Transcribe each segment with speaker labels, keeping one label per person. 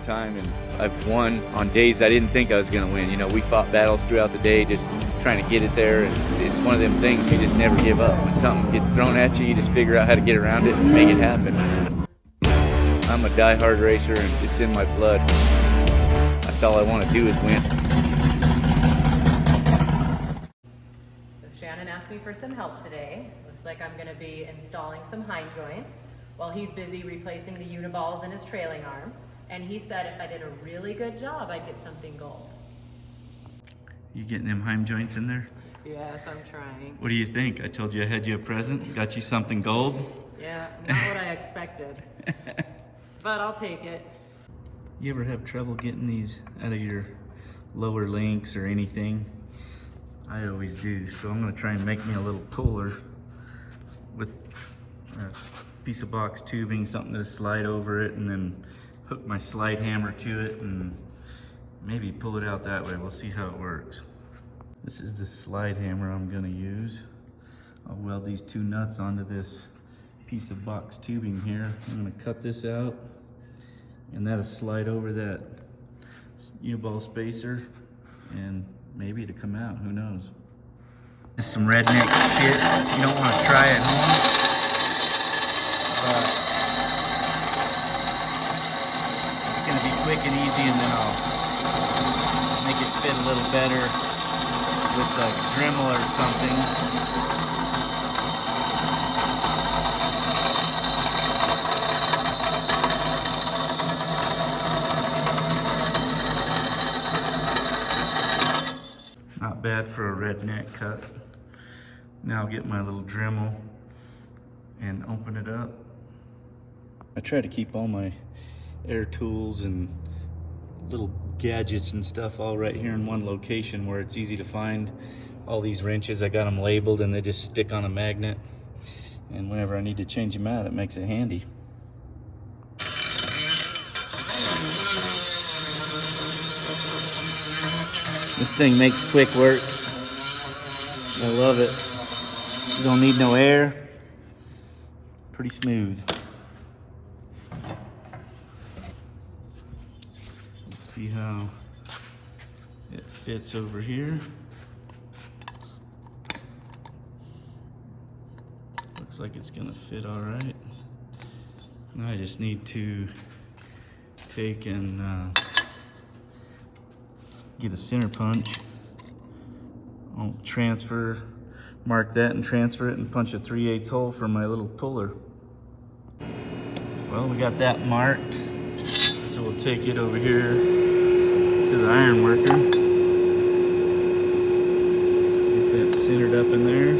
Speaker 1: time, and I've won on days I didn't think I was going to win. You know, we fought battles throughout the day just trying to get it there, and it's one of them things you just never give up. When something gets thrown at you, you just figure out how to get around it and make it happen. I'm a die-hard racer, and it's in my blood. That's all I want to do is win.
Speaker 2: So Shannon asked me for some help today. Looks like I'm going to be installing some heim joints while he's busy replacing the uniballs in his trailing arms. And he said if I did a really good job, I'd get something gold.
Speaker 1: You getting them heim joints in there?
Speaker 2: Yes, I'm trying.
Speaker 1: What do you think? I told you I had you a present. Got you something gold?
Speaker 2: Yeah, not what I expected. But I'll take it.
Speaker 1: You ever have trouble getting these out of your lower links or anything? I always do, so I'm gonna try and make me a little puller with a piece of box tubing, something to slide over it, and then hook my slide hammer to it and maybe pull it out that way. We'll see how it works. This is the slide hammer I'm gonna use. I'll weld these two nuts onto this piece of box tubing here. I'm gonna cut this out, and that'll slide over that U-ball spacer, and maybe it'll come out, who knows. This is some redneck shit you don't want to try at home, but it's gonna be quick and easy, and then I'll make it fit a little better with a Dremel or something. Not bad for a redneck cut. Now I'll get my little Dremel and open it up. I try to keep all my air tools and little gadgets and stuff all right here in one location where it's easy to find. All these wrenches, I got them labeled and they just stick on a magnet. And whenever I need to change them out, it makes it handy. This thing makes quick work. I love it. You don't need no air. Pretty smooth. Let's see how it fits over here. Looks like it's gonna fit all right. Now I just need to take and get a center punch. I'll mark that and transfer it and punch a 3/8 hole for my little puller. Well, we got that marked, so we'll take it over here to the iron worker. Get that centered up in there.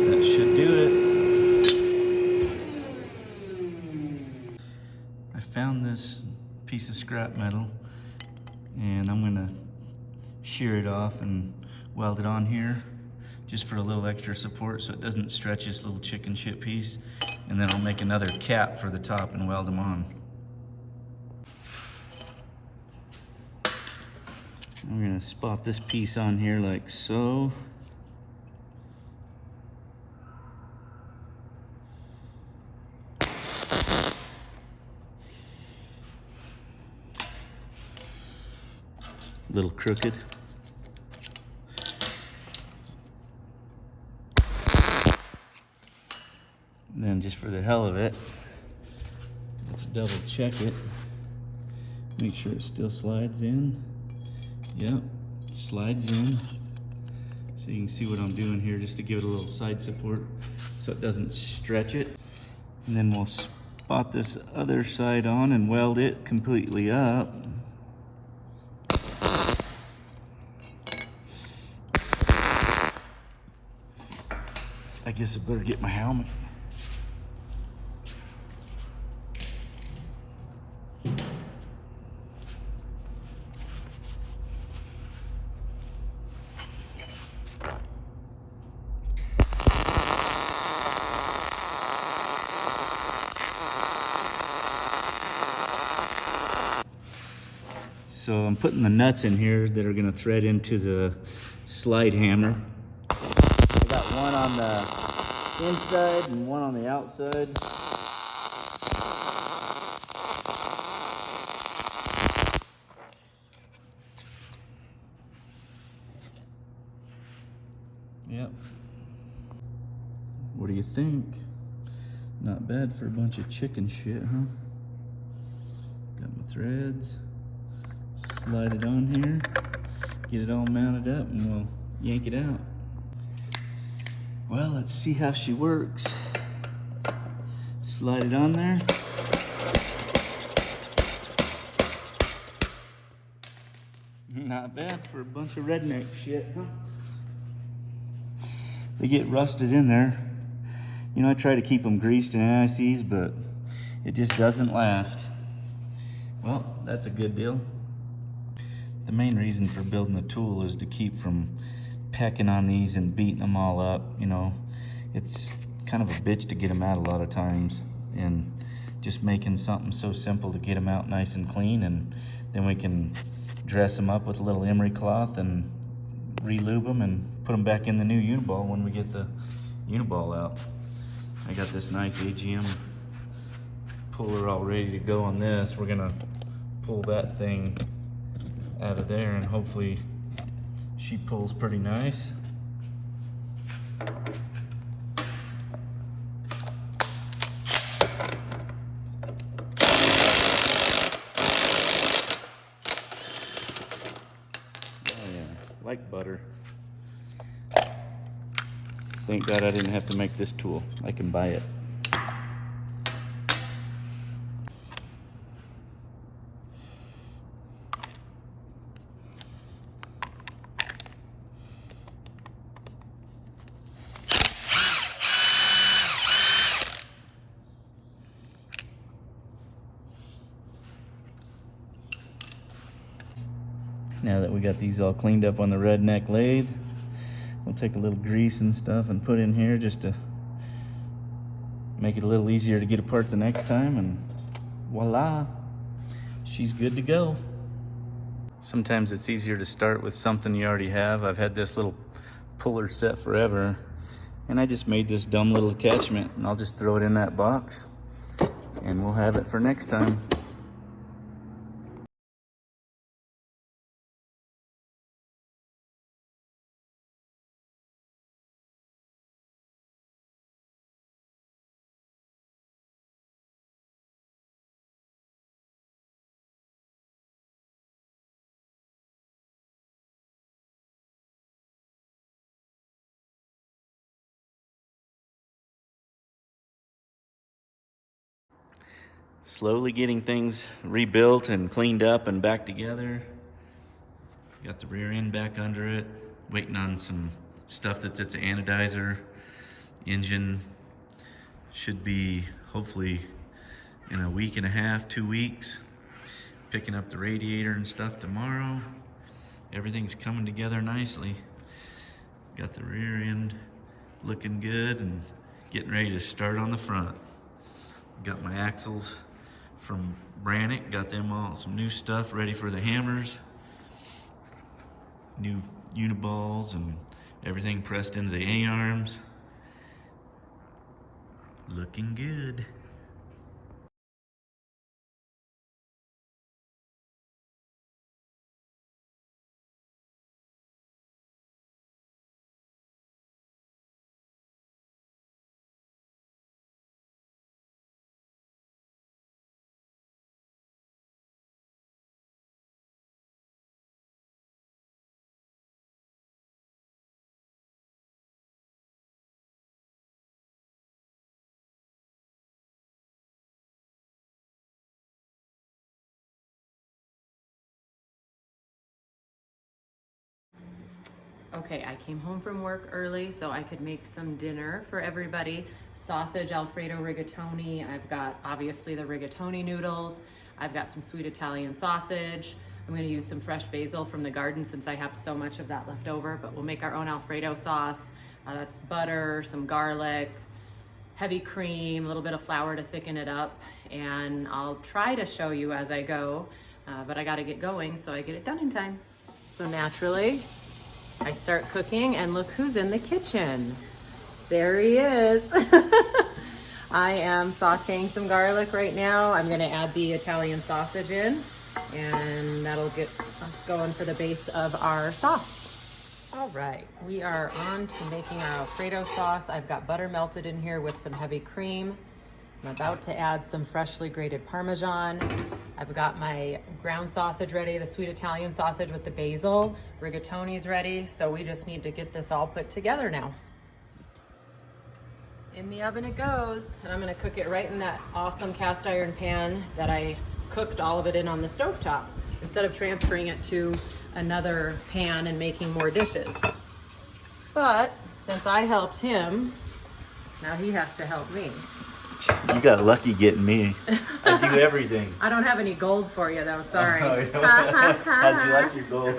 Speaker 1: That should do it. I found this piece of scrap metal, and I'm gonna shear it off and weld it on here just for a little extra support so it doesn't stretch this little chicken shit piece. And then I'll make another cap for the top and weld them on. I'm gonna spot this piece on here like so. Little crooked. And then just for the hell of it, let's double check it. Make sure it still slides in. Yep, it slides in. So you can see what I'm doing here just to give it a little side support so it doesn't stretch it. And then we'll spot this other side on and weld it completely up. I guess I better get my helmet. So I'm putting the nuts in here that are gonna thread into the slide hammer. I got one on the inside and one on the outside. Yep. What do you think? Not bad for a bunch of chicken shit, huh? Got my threads. Slide it on here. Get it all mounted up and we'll yank it out. Well, let's see how she works. Slide it on there. Not bad for a bunch of redneck shit, huh? They get rusted in there. You know, I try to keep them greased and anti-seize, but it just doesn't last. Well, that's a good deal. The main reason for building the tool is to keep from pecking on these and beating them all up. You know, it's kind of a bitch to get them out a lot of times, and just making something so simple to get them out nice and clean, and then we can dress them up with a little emery cloth and re-lube them and put them back in the new uniball when we get the uniball out. I got this nice AGM puller all ready to go on this. We're gonna pull that thing out of there and hopefully she pulls pretty nice. Oh yeah, like butter. Thank God I didn't have to make this tool. I can buy it. Now that we got these all cleaned up on the redneck lathe, we'll take a little grease and stuff and put in here just to make it a little easier to get apart the next time, and voila, she's good to go. Sometimes it's easier to start with something you already have. I've had this little puller set forever, and I just made this dumb little attachment, and I'll just throw it in that box and we'll have it for next time. Slowly getting things rebuilt and cleaned up and back together. Got the rear end back under it, waiting on some stuff that's an anodizer. Engine should be hopefully in a week and a half, 2 weeks. Picking up the radiator and stuff tomorrow. Everything's coming together nicely. Got the rear end looking good and getting ready to start on the front. Got my axles from Brannick, got them all some new stuff ready for the hammers. New uniballs and everything pressed into the A-arms. Looking good.
Speaker 2: Okay, I came home from work early so I could make some dinner for everybody. Sausage Alfredo rigatoni. I've got obviously the rigatoni noodles. I've got some sweet Italian sausage. I'm gonna use some fresh basil from the garden since I have so much of that left over, but we'll make our own Alfredo sauce. That's butter, some garlic, heavy cream, a little bit of flour to thicken it up, and I'll try to show you as I go, but I gotta get going so I get it done in time. So naturally, I start cooking and look who's in the kitchen. There he is. I am sauteing some garlic right now. I'm gonna add the Italian sausage in, and that'll get us going for the base of our sauce. All right, we are on to making our Alfredo sauce. I've got butter melted in here with some heavy cream. I'm about to add some freshly grated Parmesan. I've got my ground sausage ready, the sweet Italian sausage with the basil. Rigatoni's ready, so we just need to get this all put together now. In the oven it goes, and I'm gonna cook it right in that awesome cast iron pan that I cooked all of it in on the stovetop, instead of transferring it to another pan and making more dishes. But since I helped him, now he has to help me.
Speaker 1: You got lucky getting me. I do everything.
Speaker 2: I don't have any gold for you though, sorry.
Speaker 1: How'd you like your gold?